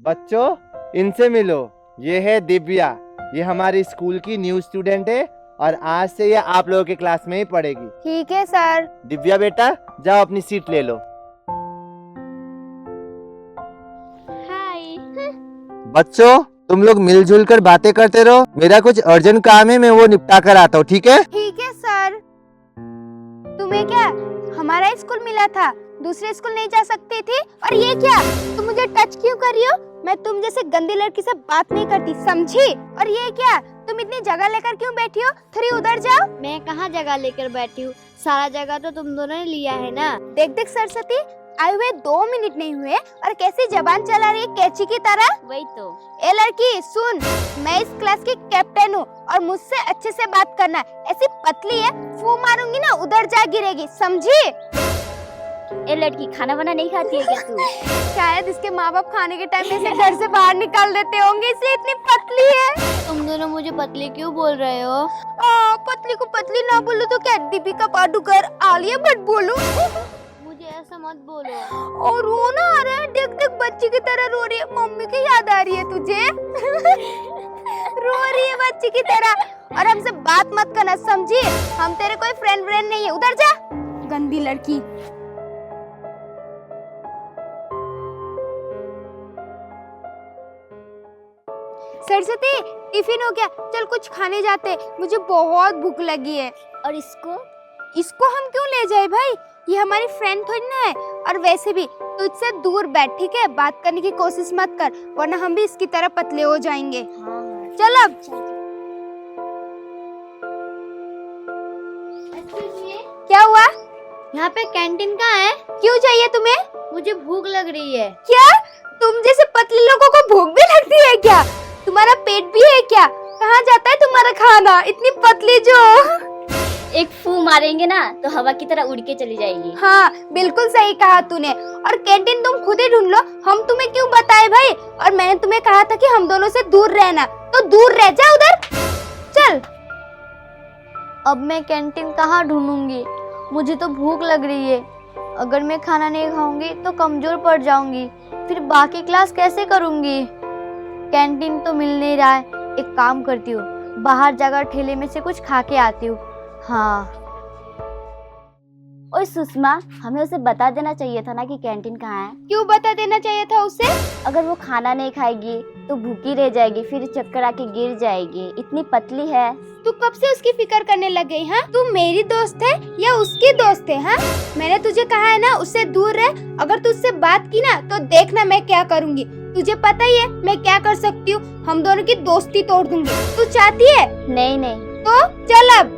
बच्चों, इनसे मिलो। ये है दिव्या। ये हमारी स्कूल की न्यू स्टूडेंट है और आज से ये आप लोगों के क्लास में ही पढ़ेगी। ठीक है सर। दिव्या बेटा, जाओ अपनी सीट ले लो। हाय। बच्चों, तुम लोग मिलजुल कर बातें करते रहो। मेरा कुछ अर्जेंट काम है, मैं वो निपटा कर आता हूँ, ठीक है? ठीक है सर। तुम्हें क्या हमारा स्कूल मिला था, दूसरे स्कूल नहीं जा सकती थी? और ये क्या, तुम मुझे टच क्यों कर रही हो? मैं तुम जैसे गंदी लड़की से बात नहीं करती, समझी? और ये क्या, तुम इतनी जगह लेकर क्यों बैठी हो? थोड़ी उधर जाओ। मैं कहाँ जगह लेकर बैठी हूँ, सारा जगह तो तुम दोनों ने लिया है ना। देख देख सरस्वती, आए हुए 2 मिनट नहीं हुए और कैसी जबान चला रही है कैची की तरह। वही तो। ए लड़की सुन, मैं इस क्लास की कैप्टन हूँ और मुझसे अच्छे से बात करना। ऐसी पतली है, फू मारूंगी ना उधर जा गिरेगी, समझी? ए लड़की, खाना वाना नहीं खाती है क्या तू? शायद इसके माँ बाप खाने के टाइम में इसे घर से बाहर निकाल देते होंगे, इसलिए इतनी पतली है। तुम दोनों मुझे पतली क्यों बोल रहे हो? पतली को पतली ना बोलो तो क्या दीपिका पादुकर, आलिया भट्ट बोलूं? मुझे ऐसा मत बोलो। और रोना आ रहा है, देख देख बच्ची की तरह रो रही है। मम्मी की याद आ रही है तुझे? रो रही है बच्ची की तरह। और हमसे बात मत करना, समझी? हम तेरे कोई फ्रेंड नहीं है, उधर जा गंदी लड़की। सरस्वती, टिफिन हो गया, चल कुछ खाने जाते, मुझे बहुत भूख लगी है। और इसको हम क्यों ले जाए भाई, ये हमारी फ्रेंड थोड़ी ना है। और वैसे भी तुझसे दूर बैठ, ठीक है? बात करने की कोशिश मत कर, वरना हम भी इसकी तरह पतले हो जाएंगे। हाँ। चल अब। क्या हुआ? यहाँ पे कैंटीन कहाँ है? क्यों चाहिए तुम्हें? मुझे भूख लग रही है। क्या तुम जैसे पतले लोगों को भूख भी लगती है क्या? तुम्हारा पेट भी है क्या? कहाँ जाता है तुम्हारा खाना, इतनी पतली जो? एक फू मारेंगे ना तो हवा की तरह उड़ के चली जाएगी। हाँ, बिल्कुल सही कहा तूने। और कैंटीन तुम खुद ही ढूंढ लो, हम तुम्हें क्यों बताए भाई? और मैंने तुम्हें कहा था कि हम दोनों से दूर रहना, तो दूर रह जा उधर। चल। अब मैं कैंटीन कहाँ ढूंढूंगी? मुझे तो भूख लग रही है। अगर मैं खाना नहीं खाऊंगी तो कमजोर पड़ जाऊंगी, फिर बाकी क्लास कैसे करूंगी? कैंटीन तो मिल नहीं रहा है। एक काम करती हूँ, बाहर जाकर ठेले में से कुछ खा के आती हूँ। हाँ। ओए सुषमा, हमें उसे बता देना चाहिए था ना कि कैंटीन कहाँ है। क्यों बता देना चाहिए था उसे? अगर वो खाना नहीं खाएगी तो भूखी रह जाएगी, फिर चक्कर आके गिर जाएगी। इतनी पतली है। तू कब से उसकी फिक्र करने लग गई? हाँ, तू मेरी दोस्त है या उसकी दोस्त है? हाँ, मैंने तुझे कहा है ना उससे दूर रह। अगर तू उससे बात की ना तो देखना मैं क्या करूँगी। तुझे पता ही है मैं क्या कर सकती हूँ, हम दोनों की दोस्ती तोड़ दूंगी। तू चाहती है? नहीं। तो चल अब।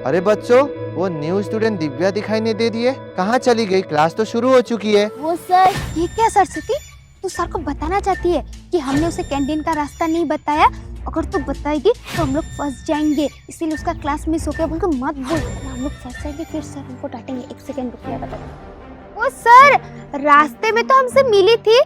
अरे बच्चों, वो न्यू स्टूडेंट दिव्या दिखाई नहीं दे रही है। कहाँ चली गई? क्लास तो शुरू हो चुकी है। वो सर। ये क्या सरस्वती, तू सर को बताना चाहती है कि हमने उसे कैंटीन का रास्ता नहीं बताया? अगर तू बताएगी तो हम लोग फंस जाएंगे, इसीलिए उसका क्लास मिस हो गया बोल के मत बोल। हम लोग फंस जाएंगे, फिर सर हमको डांटेंगे। 1 सेकंड रुकिए, बता। वो सर रास्ते में तो हमसे मिली थी,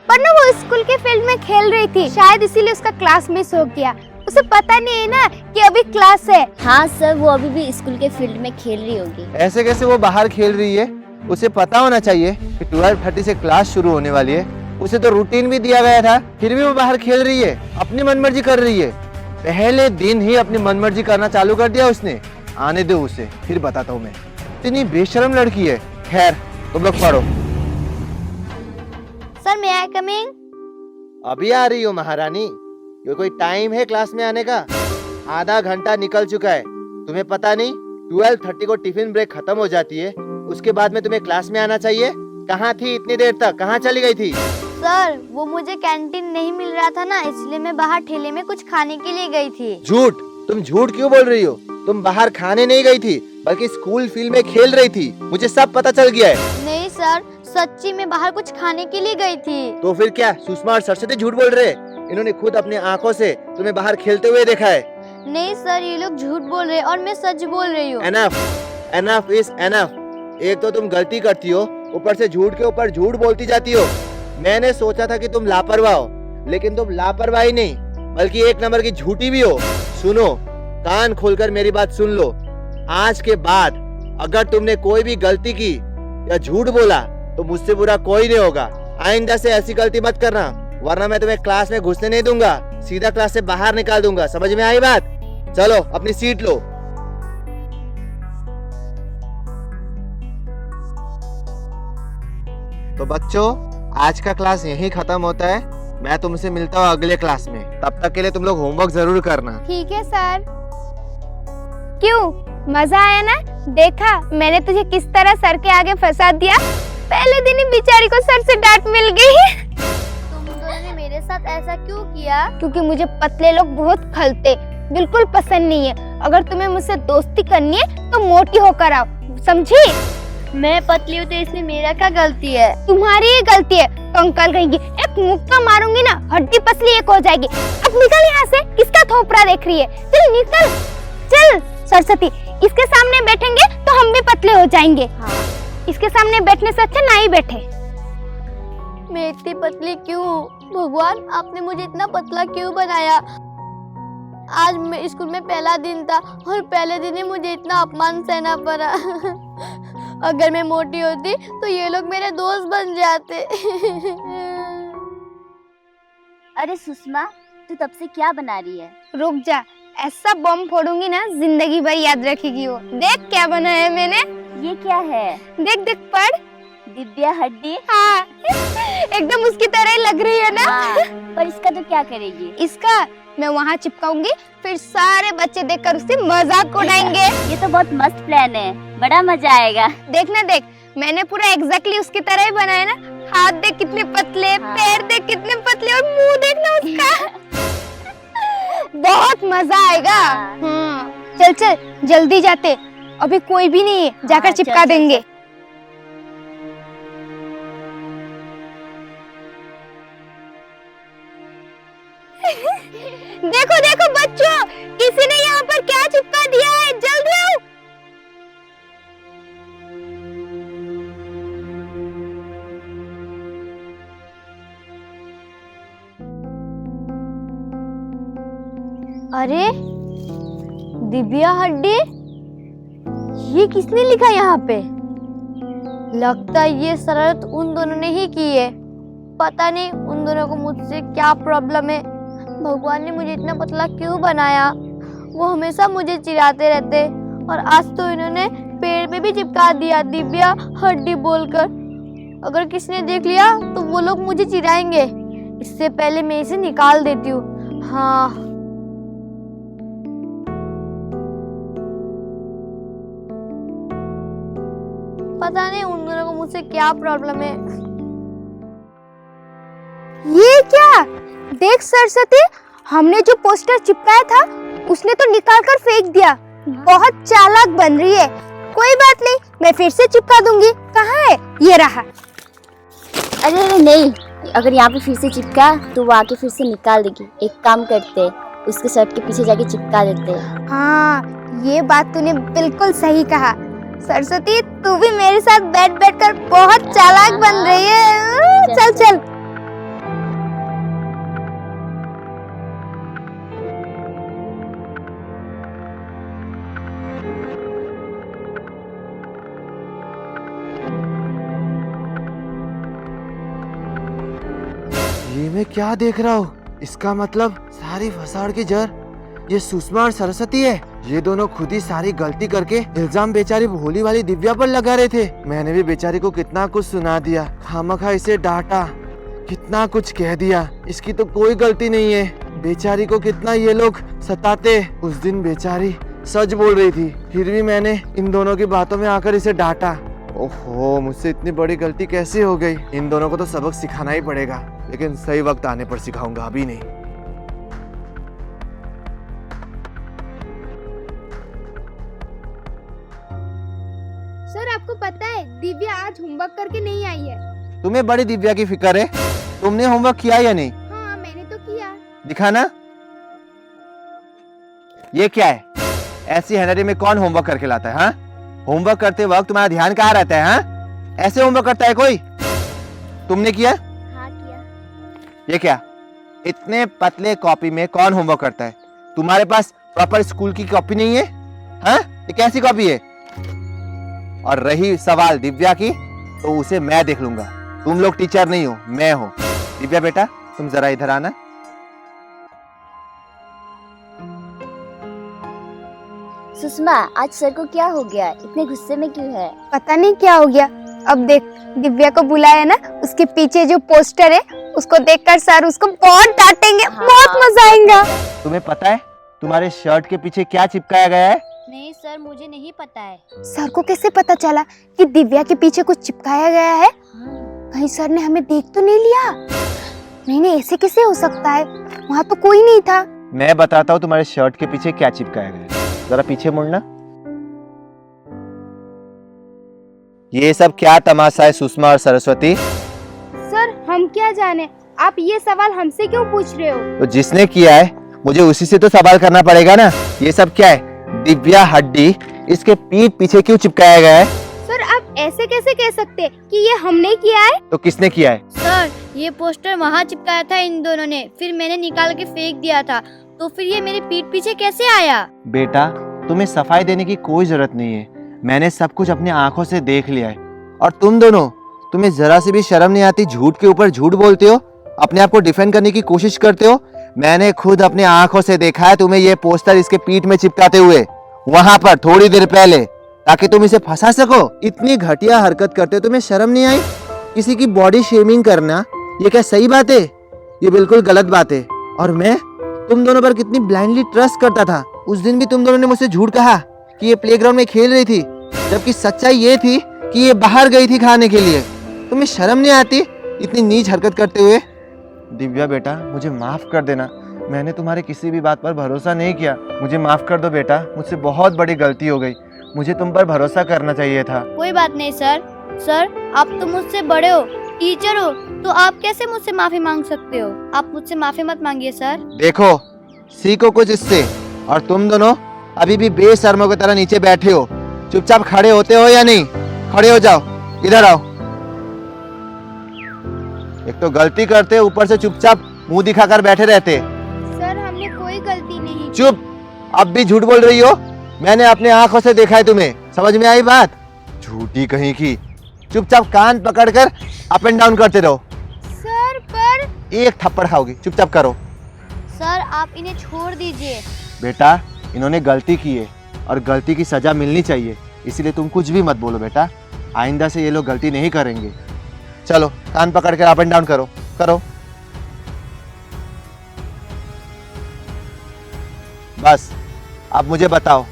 पर ना वो स्कूल के फील्ड में खेल रही थी, शायद इसीलिए उसका क्लास मिस हो गया। उसे पता नहीं है ना कि अभी क्लास है। हाँ सर, वो अभी भी स्कूल के फील्ड में खेल रही होगी। ऐसे कैसे वो बाहर खेल रही है? उसे पता होना चाहिए कि 12:30 से क्लास शुरू होने वाली है। उसे तो रूटीन भी दिया गया था, फिर भी वो बाहर खेल रही है, अपनी मनमर्जी कर रही है। पहले दिन ही अपनी मनमर्जी करना चालू कर दिया उसने। आने दो उसे, फिर बताता हूँ मैं। इतनी बेशर्म लड़की है। खैर, तुम लोग पढ़ो। Sir, may I coming? अभी आ रही हो महारानी? ये कोई टाइम है क्लास में आने का? आधा घंटा निकल चुका है। तुम्हें पता नहीं 12:30 को टिफिन ब्रेक खत्म हो जाती है, उसके बाद में तुम्हें क्लास में आना चाहिए। कहाँ थी इतनी देर तक? कहाँ चली गई थी? सर, वो मुझे कैंटीन नहीं मिल रहा था ना, इसलिए मैं बाहर ठेले में कुछ खाने के लिए गई थी। झूठ! तुम झूठ क्यों बोल रही हो? तुम बाहर खाने नहीं गई थी, बल्कि स्कूल फील्ड में खेल रही थी। मुझे सब पता चल गया है। नहीं सर, सच्ची में बाहर कुछ खाने के लिए गई थी। तो फिर क्या सुषमा और सरस्वती झूठ बोल रहे? इन्होंने खुद अपनी आंखों से तुम्हें बाहर खेलते हुए देखा है। नहीं सर, ये लोग झूठ बोल रहे हैं और मैं सच बोल रही हूँ। Enough is enough. एक तो तुम गलती करती हो, ऊपर से झूठ के ऊपर झूठ बोलती जाती हो। मैंने सोचा था कि तुम लापरवाह हो, लेकिन तुम लापरवाही नहीं बल्कि 1 नंबर की झूठी भी हो। सुनो, कान खोलकर मेरी बात सुन लो। आज के बाद अगर तुमने कोई भी गलती की या झूठ बोला तो मुझसे बुरा कोई नहीं होगा। आइंदा से ऐसी गलती मत करना, वरना मैं तुम्हें क्लास में घुसने नहीं दूंगा, सीधा क्लास से बाहर निकाल दूंगा। समझ में आई बात? चलो अपनी सीट लो। तो बच्चों, आज का क्लास यहीं खत्म होता है। मैं तुमसे मिलता हूँ अगले क्लास में। तब तक के लिए तुम लोग होमवर्क जरूर करना। ठीक है सर। क्यों, मजा आया ना? देखा मैंने तुझे किस तरह सर के आगे फंसा दिया। पहले दिन ही बेचारी को सर से डांट मिल गई। तुम दोनों ने मेरे साथ ऐसा क्यों किया? क्योंकि मुझे पतले लोग बहुत खलते, बिल्कुल पसंद नहीं है। अगर तुम्हें मुझसे दोस्ती करनी है तो मोटी होकर आओ, समझी? मैं पतली हूँ तो इसमें मेरा क्या गलती है? तुम्हारी ही गलती है। कंकल कहेंगी, एक मुक्का मारूंगी ना, हड्डी पसली एक हो जाएगी। अब निकल यहाँ से। किसका थोपड़ा देख रही है? चल निकल, चल। सरस्वती, इसके सामने बैठेंगे तो हम भी पतले हो जाएंगे। हाँ। इसके सामने बैठने से अच्छा ना ही बैठे। मैं इतनी पतली क्यों हूँ? भगवान, आपने मुझे इतना पतला क्यों बनाया? आज मैं स्कूल में पहला दिन था और पहले दिन ही मुझे इतना अपमान सहना पड़ा। अगर मैं मोटी होती तो ये लोग मेरे दोस्त बन जाते। अरे सुषमा, तू तब से क्या बना रही है? रुक जा, ऐसा बम फोड़ूंगी ना जिंदगी भर याद रखेगी वो। देख क्या बना है मैंने। ये क्या है? देख देख पढ़। दिव्या हड्डी? हाँ, एकदम उसकी तरह ही लग रही है ना? हाँ, पर इसका तो क्या करेगी? इसका मैं वहाँ चिपकाऊंगी, फिर सारे बच्चे देखकर उससे मजाक उड़ाएंगे। ये तो बहुत मस्त प्लान है, बड़ा मजा आएगा। देखना देख, मैंने पूरा एग्जैक्टली उसकी तरह ही बनाया ना। हाथ देख कितने पतले, हाँ। पैर देख कितने पतले और मुंह देखना उसका। बहुत मजा आएगा। हाँ, चल चल जल्दी जाते, अभी कोई भी नहीं है, जाकर हाँ, चिपका चल, देंगे। देखो देखो बच्चों, किसी ने यहाँ पर क्या चिपका दिया है, जल्दी आओ। अरे दिव्या हड्डी, ये किसने लिखा यहाँ पे? लगता है ये शरारत उन दोनों ने ही की है। पता नहीं उन दोनों को मुझसे क्या प्रॉब्लम है। भगवान ने मुझे इतना पतला क्यों बनाया? वो हमेशा मुझे चिढ़ाते रहते और आज तो इन्होंने पेड़ पे भी चिपका दिया दिव्या हड्डी बोलकर। अगर किसी ने देख लिया तो वो लोग मुझे चिढ़ाएंगे। इससे पहले मैं इसे निकाल देती हूँ। हाँ, पता नहीं उन दोनों को मुझसे क्या प्रॉब्लम है। ये क्या? देख सरस्वती, हमने जो पोस्टर चिपकाया था उसने तो निकाल कर फेंक दिया। बहुत चालाक बन रही है। कोई बात नहीं, मैं फिर से चिपका दूंगी। कहाँ है? ये रहा। अरे नहीं, अगर यहाँ पे फिर से चिपका तो वो आके फिर से निकाल देगी। एक काम करते, उसके शर्ट के पीछे जाके चिपका देते हैं। हाँ, ये बात तूने बिल्कुल सही कहा। सरस्वती, तू भी मेरे साथ बैठ बैठ कर बहुत चालाक बन रही है। चल चल। ये मैं क्या देख रहा हूँ? इसका मतलब सारी फसाड़ की जड़ ये सुषमा और सरस्वती है। ये दोनों खुद ही सारी गलती करके इल्जाम बेचारी भोली वाली दिव्या पर लगा रहे थे। मैंने भी बेचारी को कितना कुछ सुना दिया, खामखा इसे डांटा, कितना कुछ कह दिया। इसकी तो कोई गलती नहीं है। बेचारी को कितना ये लोग सताते। उस दिन बेचारी सच बोल रही थी, फिर भी मैंने इन दोनों की बातों में आकर इसे डांटा। ओहो, मुझसे इतनी बड़ी गलती कैसे हो गई? इन दोनों को तो सबक सिखाना ही पड़ेगा, लेकिन सही वक्त आने पर सिखाऊंगा, अभी नहीं। सर, आपको पता है दिव्या आज होमवर्क करके नहीं आई है। तुम्हें बड़ी दिव्या की फिक्र है? तुमने होमवर्क किया या नहीं? हाँ, मैंने तो किया। दिखाना। ये क्या है? ऐसी हैंडराइटिंग में कौन होमवर्क करके लाता है? हाँ, होमवर्क करते वक्त तुम्हारा ध्यान कहाँ रहता है? हाँ, ऐसे होमवर्क करता है कोई? तुमने किया? हाँ किया। ये क्या? इतने पतले कॉपी में कौन होमवर्क करता है? तुम्हारे पास प्रॉपर स्कूल की कॉपी नहीं है? हाँ, ये कैसी कॉपी है? और रही सवाल दिव्या की, तो उसे मैं देख लूंगा। तुम लोग टीचर नहीं हो, मैं हूँ। दिव्या बेटा तुम जरा इधर आना। सुषमा, आज सर को क्या हो गया? इतने गुस्से में क्यों है? पता नहीं क्या हो गया। अब देख, दिव्या को बुलाया ना, उसके पीछे जो पोस्टर है उसको देखकर सर उसको बहुत डांटेंगे। बहुत मजा आएगा। तुम्हें पता है तुम्हारे शर्ट के पीछे क्या चिपकाया गया है? नहीं सर, मुझे नहीं पता है। सर को कैसे पता चला कि दिव्या के पीछे कुछ चिपकाया गया है? कहीं सर ने हमें देख तो नहीं लिया? नहीं नहीं, ऐसे कैसे हो सकता है? वहाँ तो कोई नहीं था। मैं बताता हूँ तुम्हारे शर्ट के पीछे क्या चिपकाया गया है। जरा पीछे मुड़ना। ये सब क्या तमाशा है सुषमा और सरस्वती? सर हम क्या जाने, आप ये सवाल हमसे क्यों पूछ रहे हो? तो जिसने किया है मुझे उसी से तो सवाल करना पड़ेगा ना। ये सब क्या है? दिव्या हड्डी इसके पीठ पीछे क्यों चिपकाया गया है? सर आप ऐसे कैसे कह सकते हैं कि ये हमने किया है? तो किसने किया है? सर ये पोस्टर वहाँ चिपकाया था इन दोनों ने, फिर मैंने निकाल के फेंक दिया था, तो फिर ये मेरे पीठ पीछे कैसे आया? बेटा तुम्हें सफाई देने की कोई जरूरत नहीं है, मैंने सब कुछ अपनी आंखों से देख लिया है। और तुम दोनों, तुम्हें जरा सी भी शर्म नहीं आती? झूठ के ऊपर झूठ बोलते हो, अपने आप को डिफेंड करने की कोशिश करते हो। मैंने खुद अपनी आंखों से देखा है तुम्हें ये पोस्टर इसके पीठ में चिपकाते हुए, वहां पर थोड़ी देर पहले, ताकि तुम इसे फंसा सको। इतनी घटिया हरकत करते हो, तुम्हें शर्म नहीं आई? किसी की बॉडी शेमिंग करना ये क्या सही बात है? ये बिल्कुल गलत बात है। और मैं तुम दोनों पर कितनी ब्लाइंडली ट्रस्ट करता था। उस दिन भी तुम दोनों ने मुझसे झूठ कहा कि ये प्लेग्राउंड में खेल रही थी, जबकि सच्चाई ये थी कि ये बाहर गई थी खाने के लिए। तुम्हें शर्म नहीं आती इतनी नीच हरकत करते हुए? दिव्या बेटा मुझे माफ कर देना, मैंने तुम्हारे किसी भी बात पर भरोसा नहीं किया। मुझे माफ कर दो बेटा, मुझसे बहुत बड़ी गलती हो गई। मुझे तुम पर भरोसा करना चाहिए था। कोई बात नहीं सर। सर आप तो मुझसे बड़े हो, टीचर हो, तो आप कैसे मुझसे माफी मांग सकते हो? आप मुझसे माफी मत मांगिए सर। देखो सीखो कुछ इससे। और तुम दोनों अभी भी बेशर्मों की तरह नीचे बैठे हो। चुपचाप खड़े होते हो या नहीं? खड़े हो जाओ, इधर आओ। एक तो गलती करते, ऊपर से चुपचाप मुंह दिखाकर बैठे रहते। सर हमने कोई गलती नहीं। चुप, अब भी झूठ बोल रही हो। मैंने अपने आंखों से देखा है तुम्हें। समझ में आई बात? झूठी कहीं की। चुपचाप कान पकड़कर अप एंड डाउन करते रहो। सर पर एक थप्पड़ खाओगी, चुपचाप करो। सर आप इन्हें छोड़ दीजिए। बेटा इन्होंने गलती की है और गलती की सजा मिलनी चाहिए, इसीलिए तुम कुछ भी मत बोलो बेटा। आइंदा से ये लोग गलती नहीं करेंगे। चलो कान पकड़ कर अप एंड डाउन करो, करो। बस अब मुझे बताओ,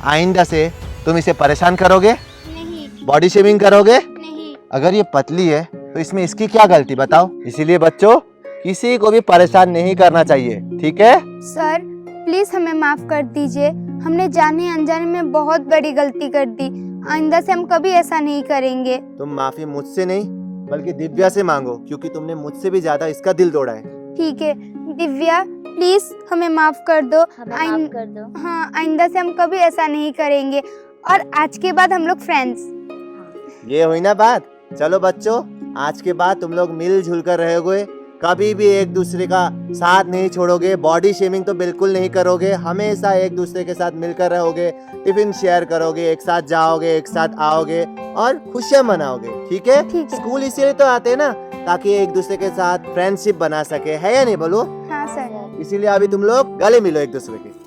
आइंदा से तुम इसे परेशान करोगे? नहीं। बॉडी शेमिंग करोगे? नहीं। अगर ये पतली है तो इसमें इसकी क्या गलती बताओ? इसीलिए बच्चों किसी को भी परेशान नहीं करना चाहिए, ठीक है? सर प्लीज हमें माफ कर दीजिए, हमने जाने अनजाने में बहुत बड़ी गलती कर दी। आइंदा से हम कभी ऐसा नहीं करेंगे। तुम माफी मुझसे नहीं बल्कि दिव्या से मांगो, क्योंकि तुमने मुझसे भी ज्यादा इसका दिल तोड़ा है। ठीक है दिव्या, प्लीज हमें माफ कर दो। हमें माफ कर दो। हाँ, आइंदा से हम कभी ऐसा नहीं करेंगे और आज के बाद हम लोग फ्रेंड्स। ये हुई ना बात। चलो बच्चों, आज के बाद तुम लोग मिलजुल कर रहोगे, कभी भी एक दूसरे का साथ नहीं छोड़ोगे, बॉडी शेमिंग तो बिल्कुल नहीं करोगे, हमेशा एक दूसरे के साथ मिलकर रहोगे, टिफिन शेयर करोगे, एक साथ जाओगे, एक साथ आओगे और खुशियां मनाओगे, ठीक है? ठीक है। स्कूल इसीलिए तो आते हैं ना, ताकि एक दूसरे के साथ फ्रेंडशिप बना सके, है या नहीं बोलो? हाँ सर। इसीलिए अभी तुम लोग गले मिलो एक दूसरे के।